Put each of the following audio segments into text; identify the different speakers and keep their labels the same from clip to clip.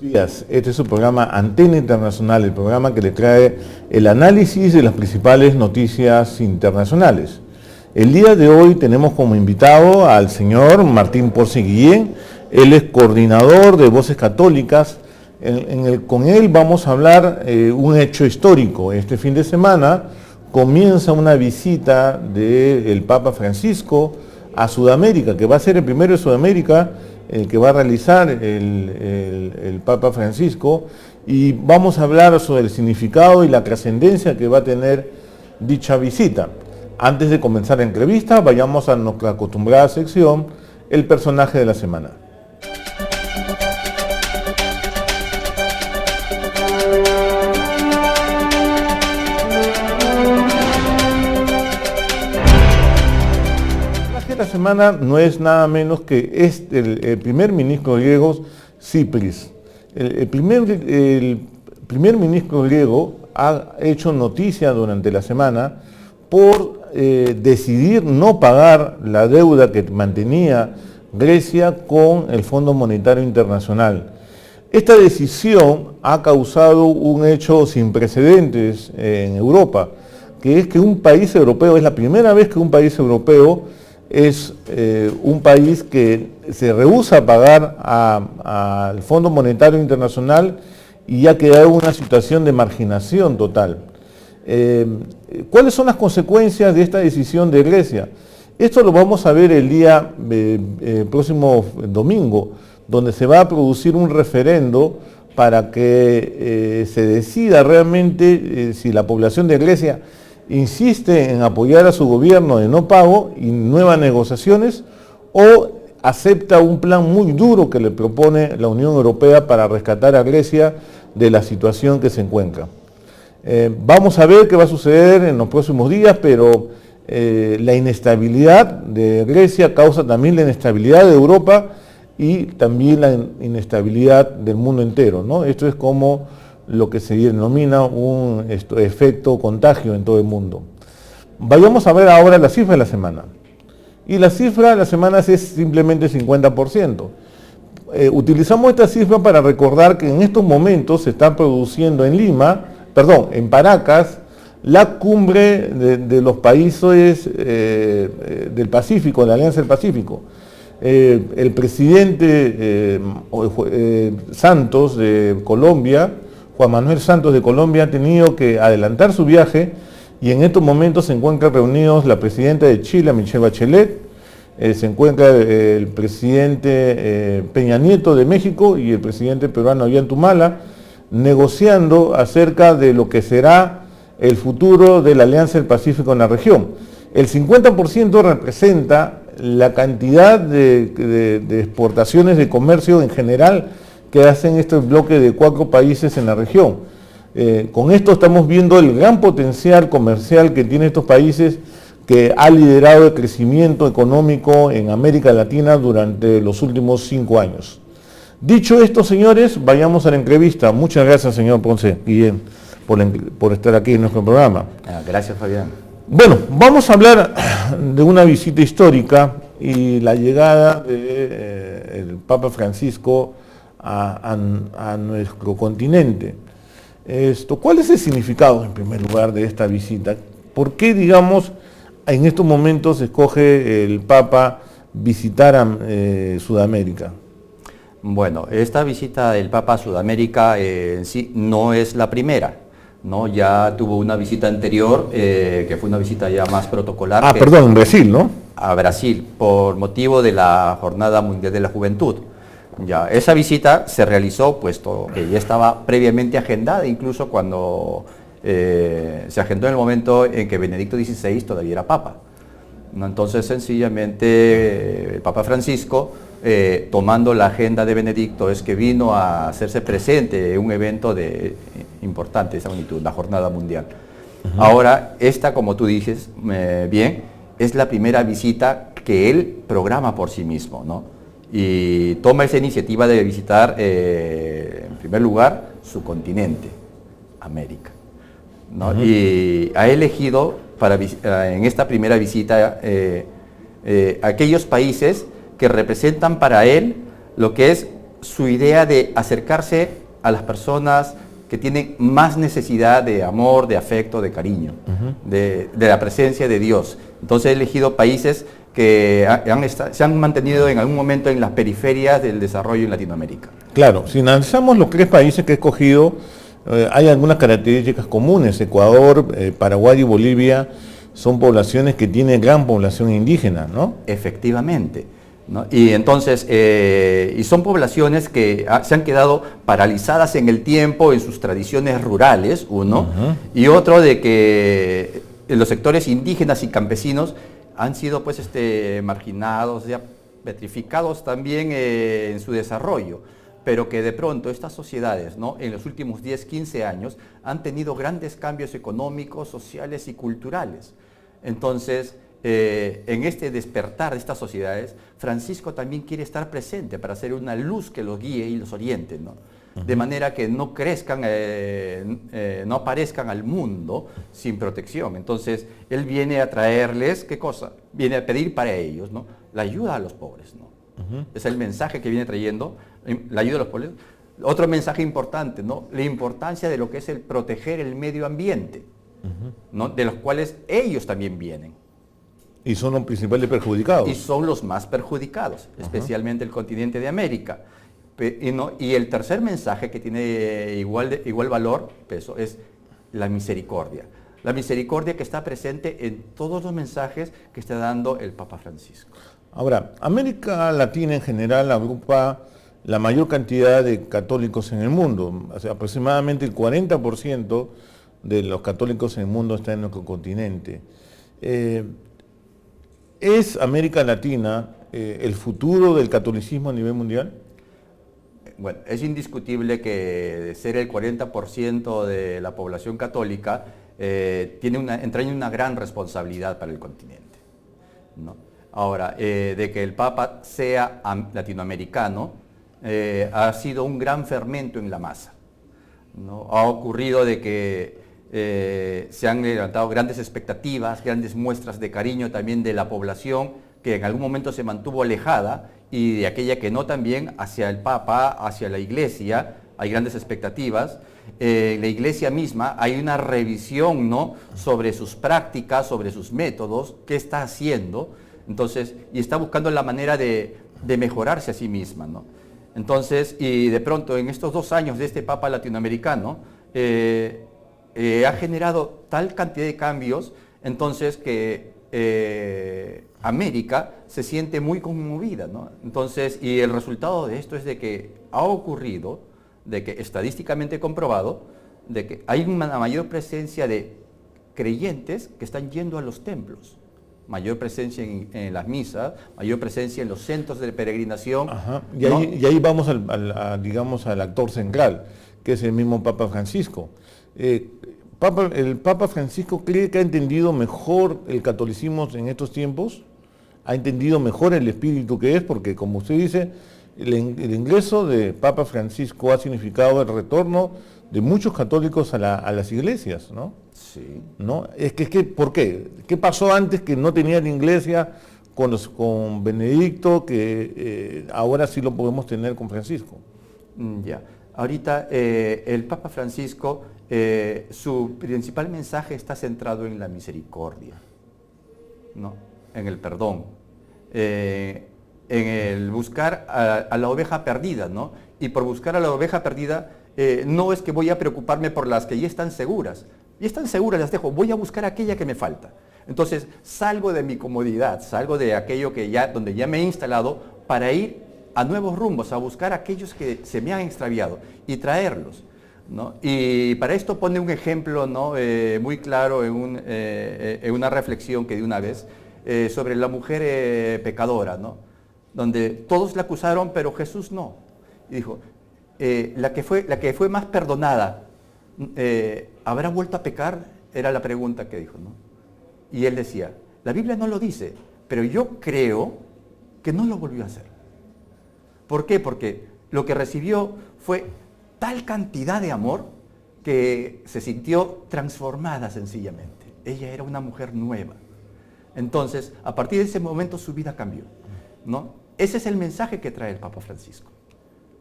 Speaker 1: días. Este es su programa Antena Internacional, el programa que le trae el análisis de las principales noticias internacionales. El día de hoy tenemos como invitado al señor Martín Porce Guillén. Él es coordinador de Voces Católicas. Con él vamos a hablar un hecho histórico. Este fin de semana comienza una visita del Papa Francisco a Sudamérica, que va a ser el primero de Sudamérica que va a realizar el Papa Francisco, y vamos a hablar sobre el significado y la trascendencia que va a tener dicha visita. Antes de comenzar la entrevista, vayamos a nuestra acostumbrada sección, el personaje de la semana. La semana no es nada menos que el primer ministro griego Tsipras. El primer ministro griego ha hecho noticia durante la semana por decidir no pagar la deuda que mantenía Grecia con el Fondo Monetario Internacional. Esta decisión ha causado un hecho sin precedentes en Europa, que es que un país europeo, es la primera vez que un país europeo es un país que se rehúsa a pagar al Fondo Monetario Internacional y ha quedado en una situación de marginación total. ¿Cuáles son las consecuencias de esta decisión de Grecia? Esto lo vamos a ver el día próximo domingo, donde se va a producir un referendo para que se decida realmente si la población de Grecia insiste en apoyar a su gobierno de no pago y nuevas negociaciones, o acepta un plan muy duro que le propone la Unión Europea para rescatar a Grecia de la situación que se encuentra. Vamos a ver qué va a suceder en los próximos días, pero la inestabilidad de Grecia causa también la inestabilidad de Europa y también la inestabilidad del mundo entero, ¿no? Esto es como lo que se denomina un efecto contagio en todo el mundo. Vayamos a ver ahora la cifra de la semana. Y la cifra de la semana es simplemente 50%. Utilizamos esta cifra para recordar que en estos momentos se está produciendo en Paracas, la cumbre de los países del Pacífico, de la Alianza del Pacífico. El presidente Santos de Colombia, Juan Manuel Santos de Colombia, ha tenido que adelantar su viaje y en estos momentos se encuentran reunidos la presidenta de Chile, Michelle Bachelet, se encuentra el presidente Peña Nieto de México y el presidente peruano Ollanta, negociando acerca de lo que será el futuro de la Alianza del Pacífico en la región. El 50% representa la cantidad de exportaciones de comercio en general que hacen este bloque de 4 países en la región. Con esto estamos viendo el gran potencial comercial que tienen estos países, que ha liderado el crecimiento económico en América Latina durante los últimos 5 años. Dicho esto, señores, vayamos a la entrevista. Muchas gracias, señor Porce Guillén, por estar aquí en nuestro programa.
Speaker 2: Gracias, Fabián.
Speaker 1: Bueno, vamos a hablar de una visita histórica y la llegada del Papa Francisco a nuestro continente. ¿Cuál es el significado, en primer lugar, de esta visita? ¿Por qué, digamos, en estos momentos escoge el Papa visitar a Sudamérica?
Speaker 2: Bueno, esta visita del Papa a Sudamérica en sí no es la primera, ¿no? Ya tuvo una visita anterior, que fue una visita ya más protocolar.
Speaker 1: En Brasil, ¿no?
Speaker 2: A Brasil, por motivo de la Jornada Mundial de la Juventud. Ya, esa visita se realizó puesto que ya estaba previamente agendada, incluso cuando se agendó en el momento en que Benedicto XVI todavía era Papa, ¿no? Entonces, sencillamente, el Papa Francisco, tomando la agenda de Benedicto, es que vino a hacerse presente en un evento importante de esa magnitud, la Jornada Mundial. Ahora, esta, como tú dices bien, es la primera visita que él programa por sí mismo, ¿no? Y toma esa iniciativa de visitar, en primer lugar, su continente, América, ¿no? Y ha elegido en esta primera visita aquellos países que representan para él lo que es su idea de acercarse a las personas que tienen más necesidad de amor, de afecto, de cariño, de la presencia de Dios. Entonces he elegido países que se han mantenido en algún momento en las periferias del desarrollo en Latinoamérica.
Speaker 1: Claro, si analizamos los 3 países que he escogido, hay algunas características comunes. Ecuador, Paraguay y Bolivia son poblaciones que tienen gran población indígena, ¿no?
Speaker 2: Efectivamente, ¿no? Y entonces, y son poblaciones que se han quedado paralizadas en el tiempo, en sus tradiciones rurales, uno, y otro de que los sectores indígenas y campesinos han sido pues marginados, ya petrificados también en su desarrollo, pero que de pronto estas sociedades, ¿no?, en los últimos 10, 15 años han tenido grandes cambios económicos, sociales y culturales. Entonces, en este despertar de estas sociedades, Francisco también quiere estar presente para ser una luz que los guíe y los oriente, ¿no? De manera que no crezcan, no aparezcan al mundo sin protección. Entonces, él viene a traerles, ¿qué cosa? Viene a pedir para ellos, ¿no?, la ayuda a los pobres, ¿no? Es el mensaje que viene trayendo, la ayuda a los pobres. Otro mensaje importante, ¿no?, la importancia de lo que es el proteger el medio ambiente, ¿no?, de los cuales ellos también vienen.
Speaker 1: Y son los principales perjudicados.
Speaker 2: Y son los más perjudicados, especialmente el continente de América. Y el tercer mensaje que tiene igual valor, peso, es la misericordia. La misericordia que está presente en todos los mensajes que está dando el Papa Francisco.
Speaker 1: Ahora, América Latina en general agrupa la mayor cantidad de católicos en el mundo. O sea, aproximadamente el 40% de los católicos en el mundo está en nuestro continente. ¿Es América Latina el futuro del catolicismo a nivel mundial?
Speaker 2: Bueno, es indiscutible que de ser el 40% de la población católica, entraña una gran responsabilidad para el continente, ¿no? Ahora, de que el Papa sea latinoamericano, ha sido un gran fermento en la masa, ¿no? Ha ocurrido de que se han levantado grandes expectativas, grandes muestras de cariño también de la población que en algún momento se mantuvo alejada, y de aquella que no también hacia el Papa, hacia la Iglesia, hay grandes expectativas. La Iglesia misma, hay una revisión, ¿no?, sobre sus prácticas, sobre sus métodos, qué está haciendo, entonces, y está buscando la manera de mejorarse a sí misma, ¿no? Entonces, y de pronto en estos 2 años de este Papa latinoamericano, ha generado tal cantidad de cambios, entonces que América se siente muy conmovida, ¿no? Entonces, y el resultado de esto es de que ha ocurrido, de que estadísticamente comprobado, de que hay una mayor presencia de creyentes que están yendo a los templos, mayor presencia en las misas, mayor presencia en los centros de peregrinación.
Speaker 1: Y, ¿no? Y ahí vamos digamos, al actor central, que es el mismo Papa Francisco. ¿El Papa Francisco cree que ha entendido mejor el catolicismo en estos tiempos? ¿Ha entendido mejor el espíritu que es? Porque, como usted dice, el ingreso de Papa Francisco ha significado el retorno de muchos católicos a las iglesias, ¿no?
Speaker 2: Sí.
Speaker 1: ¿No? ¿Por qué? ¿Qué pasó antes que no tenía la iglesia con Benedicto, que ahora sí lo podemos tener con Francisco?
Speaker 2: Ya. Ahorita el Papa Francisco, su principal mensaje está centrado en la misericordia, ¿no?, en el perdón, en el buscar a la oveja perdida, ¿no? Y por buscar a la oveja perdida, no es que voy a preocuparme por las que ya están seguras. Ya están seguras, las dejo, voy a buscar aquella que me falta. Entonces, salgo de mi comodidad, salgo de aquello donde ya me he instalado, para ir a nuevos rumbos, a buscar aquellos que se me han extraviado y traerlos, ¿no? Y para esto pone un ejemplo, ¿no?, muy claro en una reflexión que di una vez sobre la mujer pecadora, ¿no?, donde todos la acusaron, pero Jesús no. Y dijo, la que fue más perdonada, ¿habrá vuelto a pecar? Era la pregunta que dijo, ¿no? Y él decía, la Biblia no lo dice, pero yo creo que no lo volvió a hacer. ¿Por qué? Porque lo que recibió fue tal cantidad de amor que se sintió transformada sencillamente. Ella era una mujer nueva. Entonces, a partir de ese momento su vida cambió, ¿no? Ese es el mensaje que trae el Papa Francisco.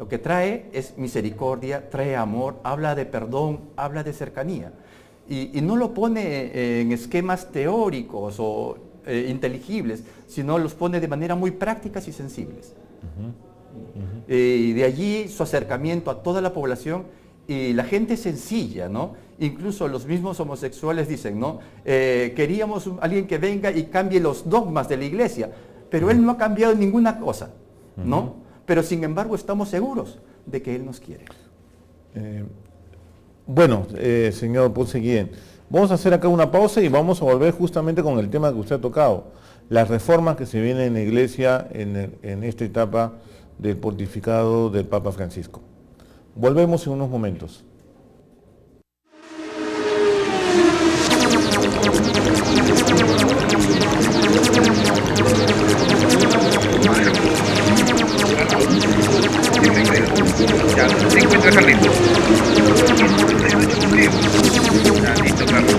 Speaker 2: Lo que trae es misericordia, trae amor, habla de perdón, habla de cercanía. Y no lo pone en esquemas teóricos o inteligibles, sino los pone de manera muy prácticas y sensibles. Y de allí su acercamiento a toda la población y la gente sencilla, ¿no? Incluso los mismos homosexuales dicen, ¿no? Queríamos alguien que venga y cambie los dogmas de la iglesia, pero él no ha cambiado ninguna cosa, ¿no? Pero sin embargo estamos seguros de que él nos quiere.
Speaker 1: Bueno, señor Ponce Guillén, vamos a hacer acá una pausa y vamos a volver justamente con el tema que usted ha tocado, las reformas que se vienen en la iglesia en esta etapa del pontificado del Papa Francisco. Volvemos en unos momentos.
Speaker 3: Ya, se encuentra Carlitos. Ya, listo, Carlos.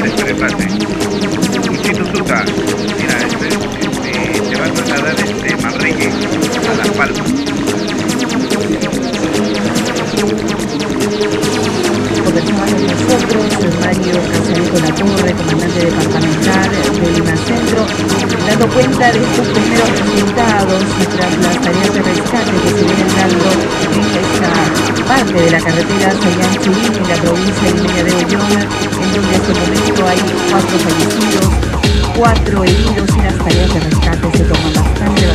Speaker 3: Se prepare. Luchito Zuta, mira, te va a trasladar Manrique a Las Palmas.
Speaker 4: Conversaba con nosotros Mario Casareto Latorre, comandante departamental de Lima Centro, dando cuenta de estos primeros resultados tras las tareas de rescate que se vienen dando en esta parte de la carretera Sayán-Churín, en la provincia limeña de Ollón, en donde hasta el momento hay 4 fallecidos, 4 heridos y las tareas de rescate se toman bastante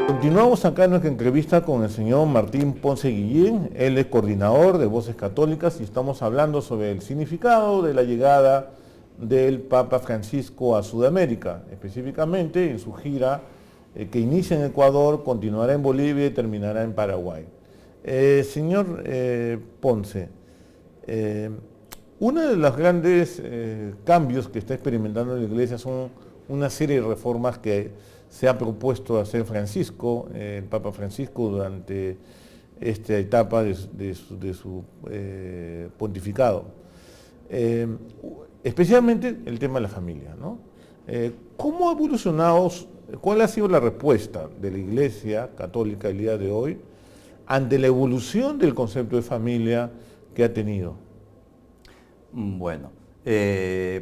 Speaker 1: Continuamos acá en nuestra entrevista con el señor Martín Ponce Guillén. Él es coordinador de Voces Católicas y estamos hablando sobre el significado de la llegada del Papa Francisco a Sudamérica, específicamente en su gira que inicia en Ecuador, continuará en Bolivia y terminará en Paraguay. Señor Ponce, uno de los grandes cambios que está experimentando la Iglesia son una serie de reformas que se ha propuesto hacer Francisco, el Papa Francisco, durante esta etapa de su pontificado. Especialmente el tema de la familia, ¿no? ¿Cómo ha evolucionado, cuál ha sido la respuesta de la Iglesia Católica el día de hoy ante la evolución del concepto de familia que ha tenido?
Speaker 2: Bueno,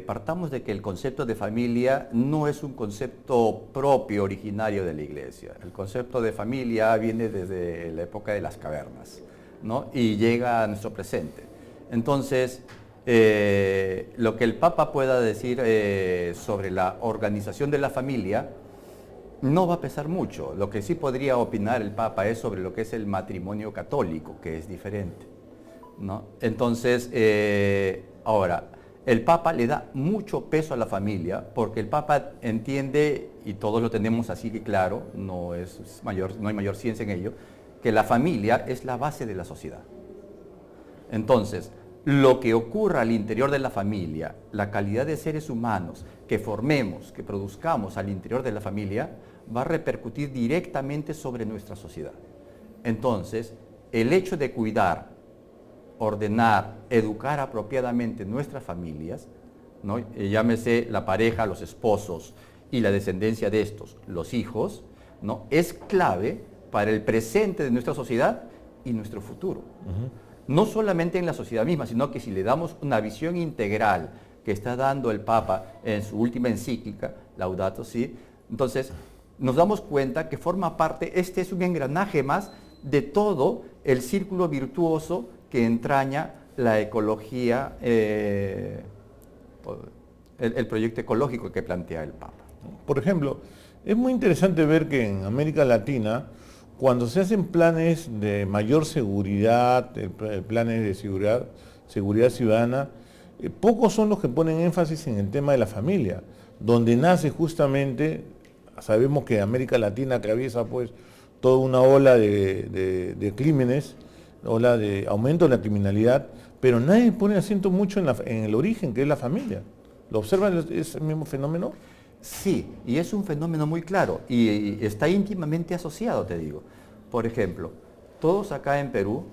Speaker 2: partamos de que el concepto de familia no es un concepto propio, originario de la Iglesia. El concepto de familia viene desde la época de las cavernas, ¿no? Y llega a nuestro presente. Entonces, lo que el Papa pueda decir sobre la organización de la familia no va a pesar mucho. Lo que sí podría opinar el Papa es sobre lo que es el matrimonio católico, que es diferente, ¿no? Entonces, ahora, el Papa le da mucho peso a la familia porque el Papa entiende, y todos lo tenemos así que claro, no hay mayor ciencia en ello, que la familia es la base de la sociedad. Entonces, lo que ocurra al interior de la familia, la calidad de seres humanos que formemos, que produzcamos al interior de la familia, va a repercutir directamente sobre nuestra sociedad. Entonces, el hecho de cuidar, ordenar, educar apropiadamente nuestras familias, ¿no? Llámese la pareja, los esposos y la descendencia de estos, los hijos, ¿no? Es clave para el presente de nuestra sociedad y nuestro futuro. No solamente en la sociedad misma, sino que si le damos una visión integral que está dando el Papa en su última encíclica, Laudato Si, entonces nos damos cuenta que forma parte, este es un engranaje más de todo el círculo virtuoso que entraña la ecología, el proyecto ecológico que plantea el Papa.
Speaker 1: Por ejemplo, es muy interesante ver que en América Latina, cuando se hacen planes de mayor seguridad, planes de seguridad ciudadana, pocos son los que ponen énfasis en el tema de la familia. donde nace justamente, sabemos que América Latina atraviesa pues toda una ola de crímenes, ola de aumento de la criminalidad, pero nadie pone acento mucho en el origen, que es la familia. ¿Lo observan ese mismo fenómeno?
Speaker 2: Sí, y es un fenómeno muy claro y está íntimamente asociado, te digo. Por ejemplo, todos acá en Perú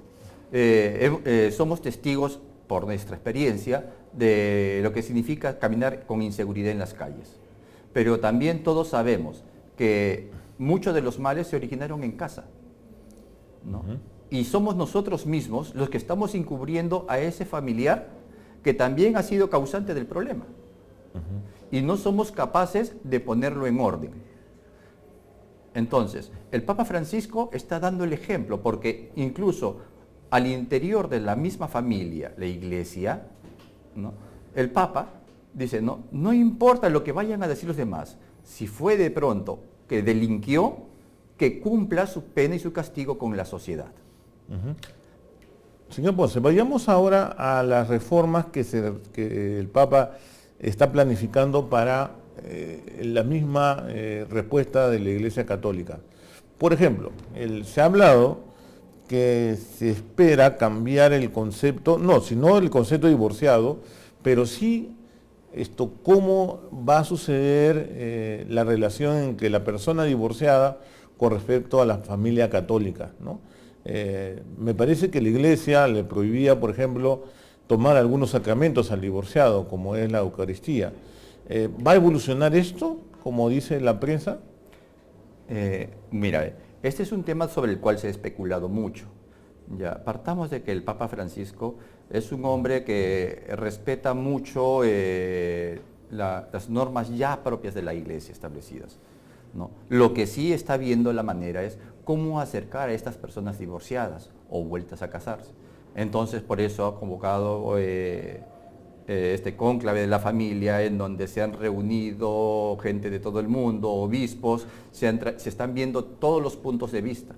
Speaker 2: somos testigos, por nuestra experiencia, de lo que significa caminar con inseguridad en las calles. Pero también todos sabemos que muchos de los males se originaron en casa, ¿no? Y somos nosotros mismos los que estamos encubriendo a ese familiar que también ha sido causante del problema. Y no somos capaces de ponerlo en orden. Entonces, el Papa Francisco está dando el ejemplo, porque incluso al interior de la misma familia, la Iglesia, ¿no?, el Papa dice, no importa lo que vayan a decir los demás, si fue de pronto que delinquió, que cumpla su pena y su castigo con la sociedad.
Speaker 1: Señor Ponce, vayamos ahora a las reformas que el Papa está planificando para la misma respuesta de la Iglesia Católica. Por ejemplo, se ha hablado que se espera cambiar el concepto, sino el concepto de divorciado, pero sí cómo va a suceder la relación entre la persona divorciada con respecto a la familia católica, ¿no? Me parece que la Iglesia le prohibía, por ejemplo, tomar algunos sacramentos al divorciado, como es la Eucaristía. ¿Va a evolucionar esto, como dice la prensa?
Speaker 2: Mira, este es un tema sobre el cual se ha especulado mucho. Ya, partamos de que el Papa Francisco es un hombre que respeta mucho las normas ya propias de la Iglesia establecidas, ¿no? Lo que sí está viendo la manera es cómo acercar a estas personas divorciadas o vueltas a casarse. Entonces, por eso ha convocado este cónclave de la familia, en donde se han reunido gente de todo el mundo, obispos, se están viendo todos los puntos de vista.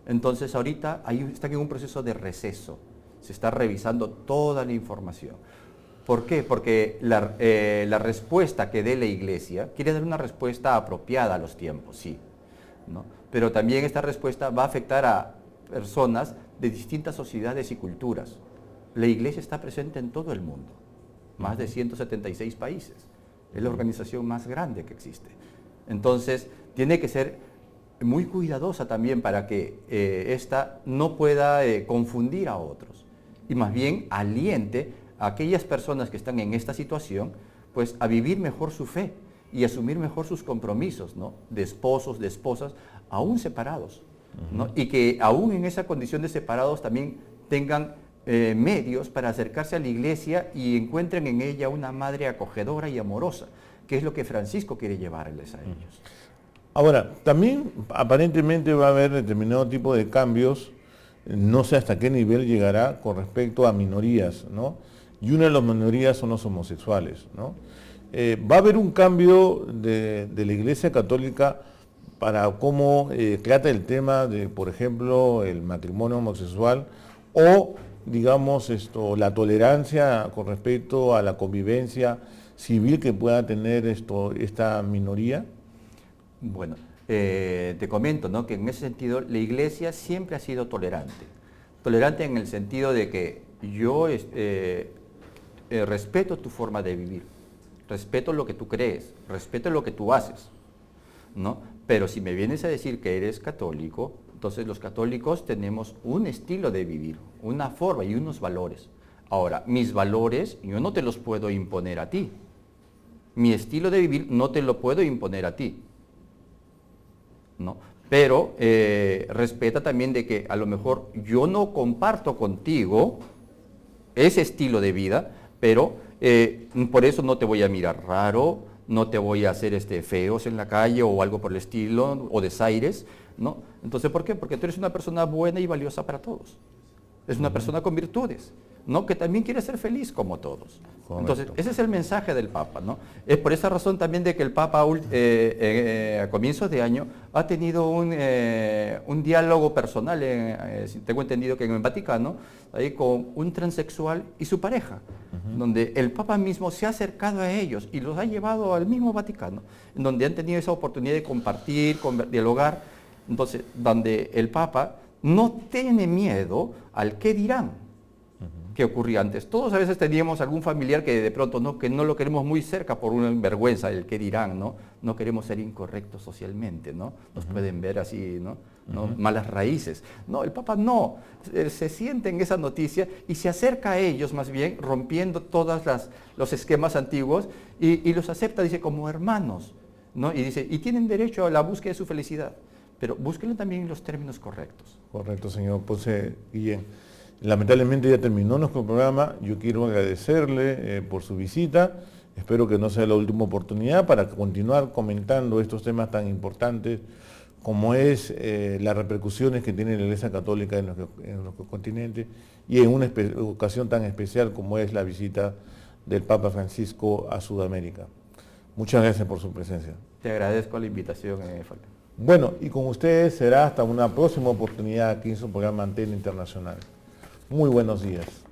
Speaker 2: Entonces, ahorita están en un proceso de receso, se está revisando toda la información. ¿Por qué? Porque la respuesta que dé la Iglesia quiere dar una respuesta apropiada a los tiempos, sí, ¿no? Pero también esta respuesta va a afectar a personas de distintas sociedades y culturas. La Iglesia está presente en todo el mundo, más de 176 países. Es la organización más grande que existe. Entonces, tiene que ser muy cuidadosa también para que esta no pueda confundir a otros, y más bien aliente a aquellas personas que están en esta situación, pues a vivir mejor su fe y asumir mejor sus compromisos, ¿no?, de esposos, de esposas, aún separados, ¿no? Y que aún en esa condición de separados también tengan medios para acercarse a la Iglesia y encuentren en ella una madre acogedora y amorosa, que es lo que Francisco quiere llevarles a ellos.
Speaker 1: Ahora, también aparentemente va a haber determinado tipo de cambios, no sé hasta qué nivel llegará con respecto a minorías, ¿no? Y una de las minorías son los homosexuales, ¿no? Va a haber un cambio de la Iglesia Católica para cómo trata el tema de, por ejemplo, el matrimonio homosexual o, digamos, la tolerancia con respecto a la convivencia civil que pueda tener esta minoría.
Speaker 2: Bueno, te comento, ¿no?, que en ese sentido la Iglesia siempre ha sido tolerante. Tolerante en el sentido de que yo respeto tu forma de vivir, respeto lo que tú crees, respeto lo que tú haces, ¿no? Pero si me vienes a decir que eres católico, entonces los católicos tenemos un estilo de vivir, una forma y unos valores. Ahora, mis valores yo no te los puedo imponer a ti. Mi estilo de vivir no te lo puedo imponer a ti, ¿no? Pero respeta también de que a lo mejor yo no comparto contigo ese estilo de vida, pero por eso no te voy a mirar raro, no te voy a hacer feos en la calle o algo por el estilo, o desaires, ¿no? Entonces, ¿por qué? Porque tú eres una persona buena y valiosa para todos. Es una persona con virtudes, ¿no? Que también quiere ser feliz como todos.
Speaker 1: Correcto.
Speaker 2: Entonces, ese es el mensaje del Papa, ¿no? Es por esa razón también de que el Papa a comienzos de año ha tenido un diálogo personal, tengo entendido que en el Vaticano, ahí con un transexual y su pareja, donde el Papa mismo se ha acercado a ellos y los ha llevado al mismo Vaticano, en donde han tenido esa oportunidad de compartir, dialogar, entonces, donde el Papa no tiene miedo al qué dirán. Que ocurría antes. Todos a veces teníamos algún familiar que de pronto no, que no lo queremos muy cerca por una vergüenza, el qué dirán, ¿no? No queremos ser incorrectos socialmente, ¿no? Nos pueden ver así, ¿no? Malas raíces. No, el Papa no, se siente en esa noticia y se acerca a ellos más bien, rompiendo todos los esquemas antiguos y los acepta, dice, como hermanos, ¿no? Y dice, y tienen derecho a la búsqueda de su felicidad, pero búsquenlo también en los términos correctos.
Speaker 1: Correcto, señor Ponce Guillén. Lamentablemente ya terminó nuestro programa. Yo quiero agradecerle por su visita. Espero que no sea la última oportunidad para continuar comentando estos temas tan importantes como es las repercusiones que tiene la Iglesia Católica en nuestro continente y en una ocasión tan especial como es la visita del Papa Francisco a Sudamérica. Muchas gracias por su presencia.
Speaker 2: Te agradezco la invitación, Falcón.
Speaker 1: Bueno, y con ustedes será hasta una próxima oportunidad aquí en su programa Antena Internacional. Muy buenos días.